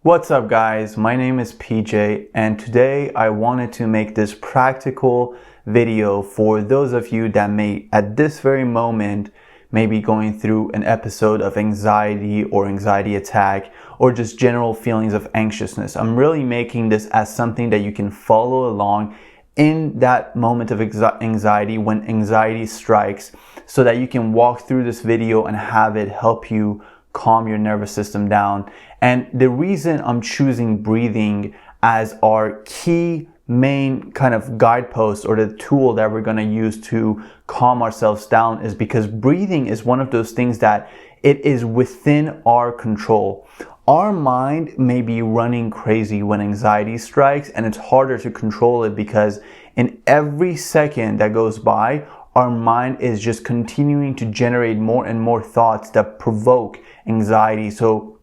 What's up guys, my name is PJ and today I wanted to make this practical video for those of you that may at this very moment may be going through an episode of anxiety or anxiety attack or just general feelings of anxiousness. I'm really making this as something that you can follow along in that moment of anxiety when anxiety strikes, so that you can walk through this video and have it help you calm your nervous system down. And the reason I'm choosing breathing as our key main kind of guidepost or the tool that we're going to use to calm ourselves down is because breathing is one of those things that it is within our control. Our mind may be running crazy when anxiety strikes, and it's harder to control it because in every second that goes by, our mind is just continuing to generate more and more thoughts that provoke anxiety. So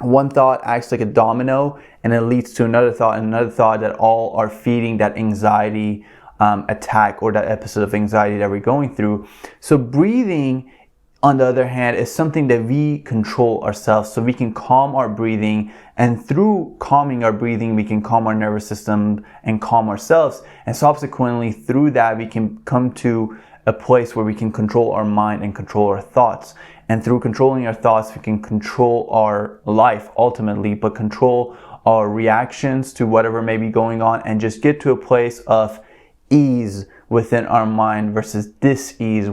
one thought acts like a domino and it leads to another thought and another thought that all are feeding that anxiety attack or that episode of anxiety that we're going through. So breathing, on the other hand, is something that we control ourselves. So we can calm our breathing, and through calming our breathing, we can calm our nervous system and calm ourselves. And subsequently, through that, we can come to a place where we can control our mind and control our thoughts. And through controlling our thoughts, we can control our life ultimately, but control our reactions to whatever may be going on and just get to a place of ease within our mind versus dis-ease,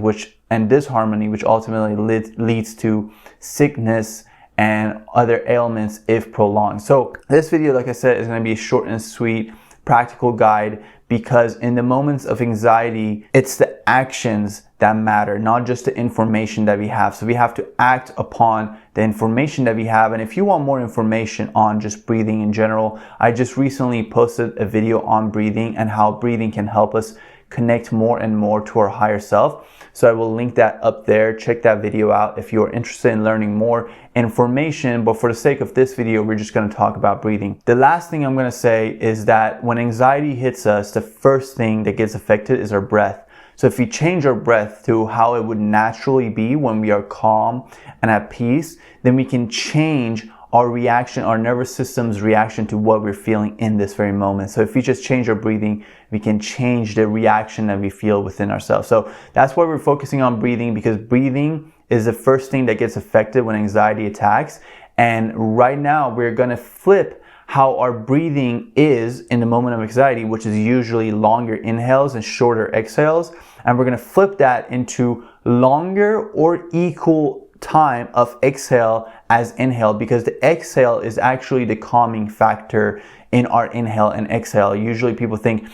and disharmony, which ultimately leads to sickness and other ailments if prolonged. So this video, like I said, is going to be a short and sweet practical guide, because in the moments of anxiety, it's the actions that matter, not just the information that we have. So we have to act upon the information that we have. And if you want more information on just breathing in general, I just recently posted a video on breathing and how breathing can help us connect more and more to our higher self. So I will link that up there. Check that video out if you're interested in learning more information. But for the sake of this video, we're just going to talk about breathing. The last thing I'm going to say is that when anxiety hits us, the first thing that gets affected is our breath. So if we change our breath to how it would naturally be when we are calm and at peace, then we can change our reaction, our nervous system's reaction to what we're feeling in this very moment. So if we just change our breathing, we can change the reaction that we feel within ourselves. So that's why we're focusing on breathing, because breathing is the first thing that gets affected when anxiety attacks. And right now we're going to flip how our breathing is in the moment of anxiety, which is usually longer inhales and shorter exhales. And we're going to flip that into longer or equal time of exhale as inhale, because the exhale is actually the calming factor in our inhale and exhale. Usually people think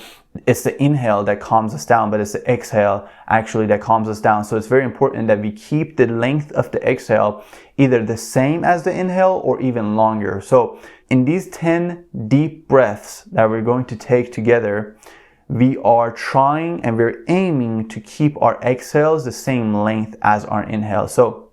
it's the inhale that calms us down, but it's the exhale actually that calms us down. So it's very important that we keep the length of the exhale either the same as the inhale or even longer. So in these 10 deep breaths that we're going to take together, we are trying and we're aiming to keep our exhales the same length as our inhale. So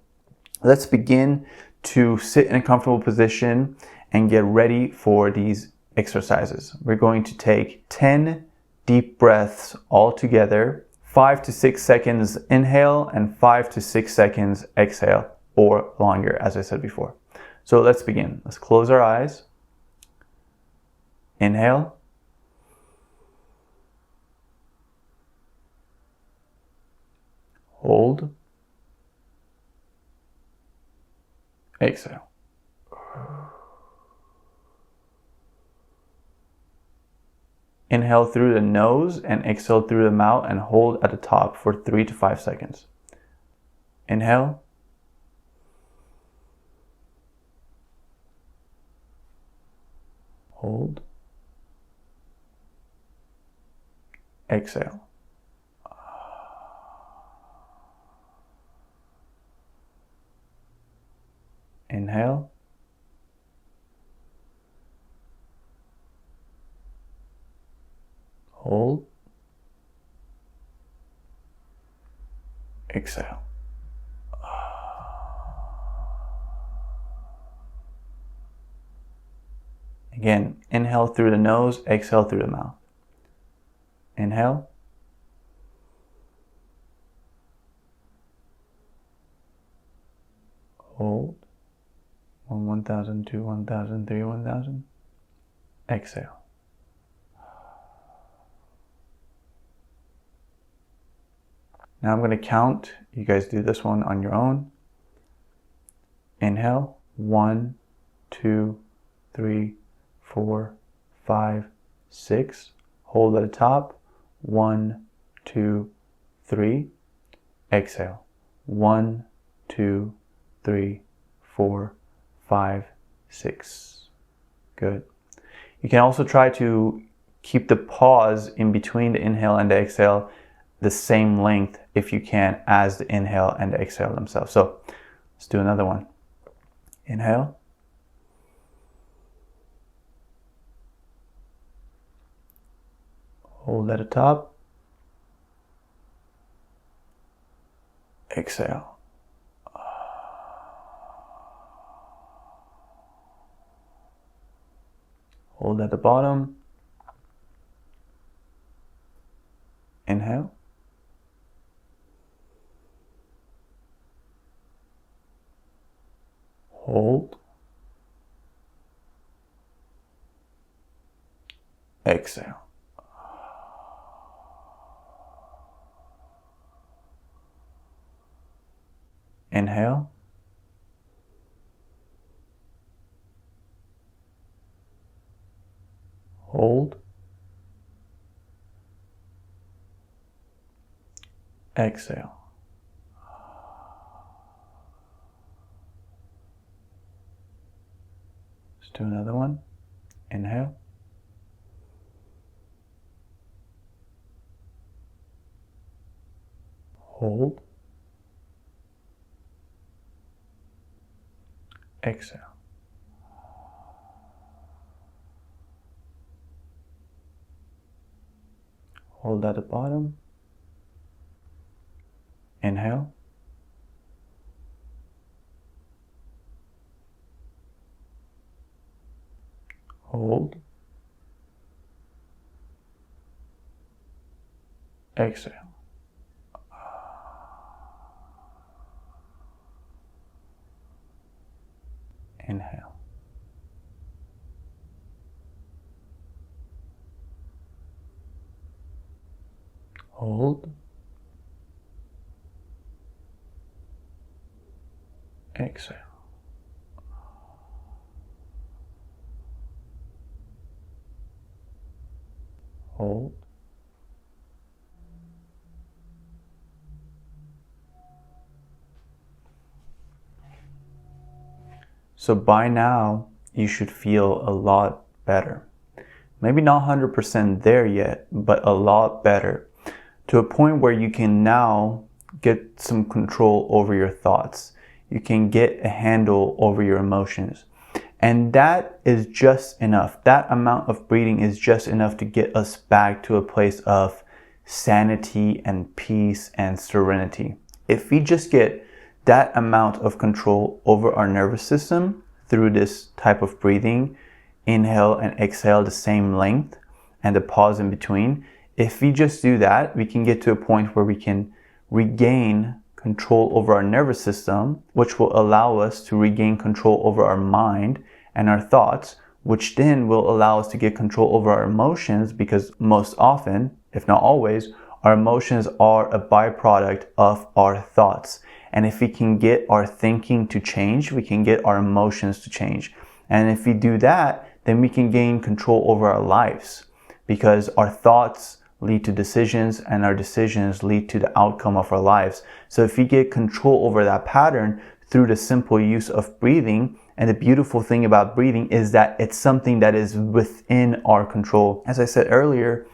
let's begin to sit in a comfortable position and get ready for these exercises. We're going to take 10 deep breaths all together, 5 to 6 seconds inhale and 5 to 6 seconds exhale, or longer, as I said before. So let's begin. Let's close our eyes. Inhale. Hold. Exhale. Inhale through the nose and exhale through the mouth, and hold at the top for 3 to 5 seconds. Inhale. Hold. Exhale. Inhale. Hold. Exhale. Again, inhale through the nose, exhale through the mouth. Inhale. Hold. 1,000, 2, 1,000, 3, 1,000. Exhale. Now I'm going to count. You guys do this one on your own. Inhale. 1, 2, 3, 4, 5, 6. Hold at the top. 1, 2, 3. Exhale. 1, 2, 3, 4, 5, 6. Good. You can also try to keep the pause in between the inhale and the exhale the same length if you can as the inhale and the exhale themselves. So let's do another one. Inhale. Hold at the top. Exhale. Hold at the bottom. Inhale. Hold. Exhale. Inhale. Hold. Exhale. Let's do another one. Inhale. Hold. Exhale. Hold at the bottom. Inhale. Hold. Exhale. Inhale. Hold. Exhale. Hold. So by now, you should feel a lot better. Maybe not 100% there yet, but a lot better. To a point where you can now get some control over your thoughts. You can get a handle over your emotions. And that is just enough. That amount of breathing is just enough to get us back to a place of sanity and peace and serenity. If we just get that amount of control over our nervous system through this type of breathing, inhale and exhale the same length and the pause in between, if we just do that, we can get to a point where we can regain control over our nervous system, which will allow us to regain control over our mind and our thoughts, which then will allow us to get control over our emotions, because most often, if not always, our emotions are a byproduct of our thoughts. And if we can get our thinking to change, we can get our emotions to change. And if we do that, then we can gain control over our lives, because our thoughts lead to decisions and our decisions lead to the outcome of our lives. So if we get control over that pattern through the simple use of breathing, and the beautiful thing about breathing is that it's something that is within our control. As I said earlier,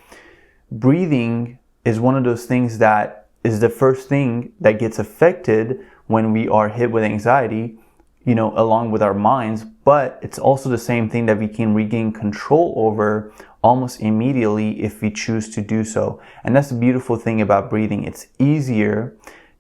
breathing is one of those things that is the first thing that gets affected when we are hit with anxiety, along with our minds, but it's also the same thing that we can regain control over almost immediately if we choose to do so. And that's the beautiful thing about breathing. It's easier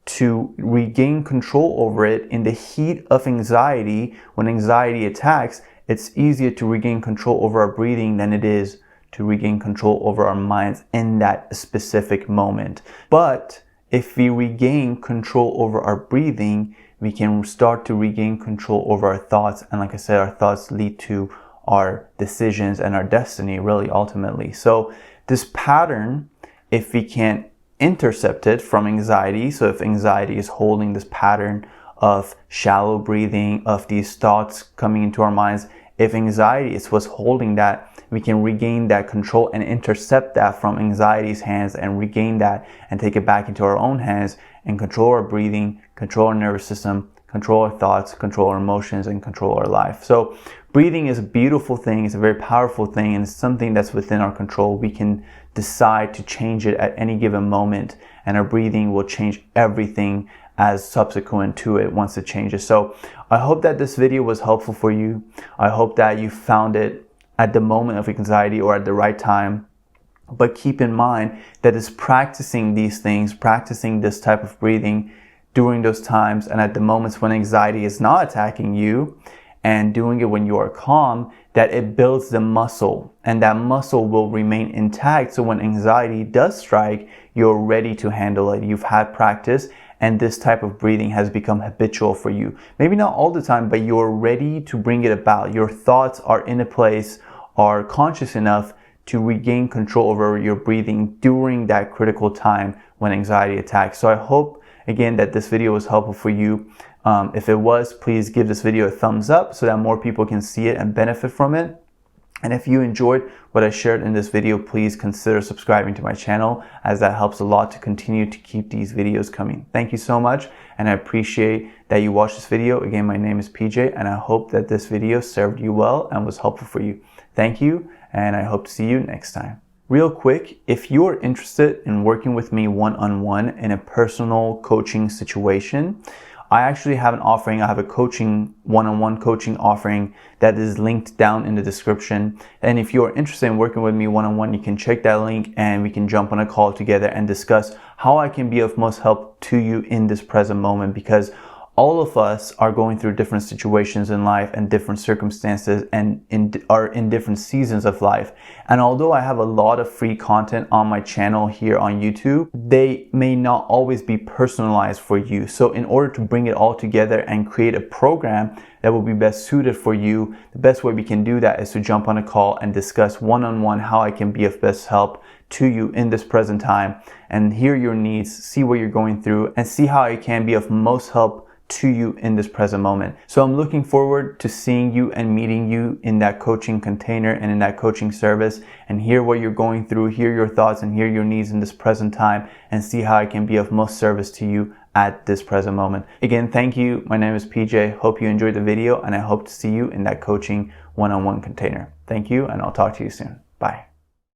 to regain control over it in the heat of anxiety. When anxiety attacks, it's easier to regain control over our breathing than it is to regain control over our minds in that specific moment. But if we regain control over our breathing, we can start to regain control over our thoughts. And like I said, our thoughts lead to our decisions and our destiny, really, ultimately. So this pattern, if we can intercept it from anxiety, so if anxiety is holding this pattern of shallow breathing, of these thoughts coming into our minds, if anxiety is what's holding that, we can regain that control and intercept that from anxiety's hands and regain that and take it back into our own hands and control our breathing, control our nervous system, control our thoughts, control our emotions, and control our life. So breathing is a beautiful thing. It's a very powerful thing, and it's something that's within our control. We can decide to change it at any given moment, and our breathing will change everything as subsequent to it once it changes. So I hope that this video was helpful for you. I hope that you found it at the moment of anxiety or at the right time. But keep in mind that it's practicing these things, practicing this type of breathing during those times and at the moments when anxiety is not attacking you, and doing it when you are calm, that it builds the muscle, and that muscle will remain intact. So when anxiety does strike, you're ready to handle it. You've had practice, and this type of breathing has become habitual for you. Maybe not all the time, but you're ready to bring it about. Your thoughts are in a place, are conscious enough to regain control over your breathing during that critical time when anxiety attacks. So I hope, again, that this video was helpful for you. If it was, please give this video a thumbs up so that more people can see it and benefit from it. And if you enjoyed what I shared in this video, please consider subscribing to my channel, as that helps a lot to continue to keep these videos coming. Thank you so much, and I appreciate that you watched this video. Again, my name is PJ, and I hope that this video served you well and was helpful for you. Thank you, and I hope to see you next time. Real quick, if you're interested in working with me one-on-one in a personal coaching situation, I actually have an offering. I have a one-on-one coaching offering that is linked down in the description. And if you're interested in working with me one-on-one, you can check that link and we can jump on a call together and discuss how I can be of most help to you in this present moment, because all of us are going through different situations in life and different circumstances and are in different seasons of life. And although I have a lot of free content on my channel here on YouTube, they may not always be personalized for you. So in order to bring it all together and create a program that will be best suited for you, the best way we can do that is to jump on a call and discuss one-on-one how I can be of best help to you in this present time and hear your needs, see what you're going through, and see how I can be of most help to you in this present moment. So I'm looking forward to seeing you and meeting you in that coaching container and in that coaching service, and hear what you're going through, hear your thoughts, and hear your needs in this present time, and see how I can be of most service to you at this present moment. Again, thank you. My name is PJ. Hope you enjoyed the video, and I hope to see you in that coaching one-on-one container. Thank you, and I'll talk to you soon. Bye.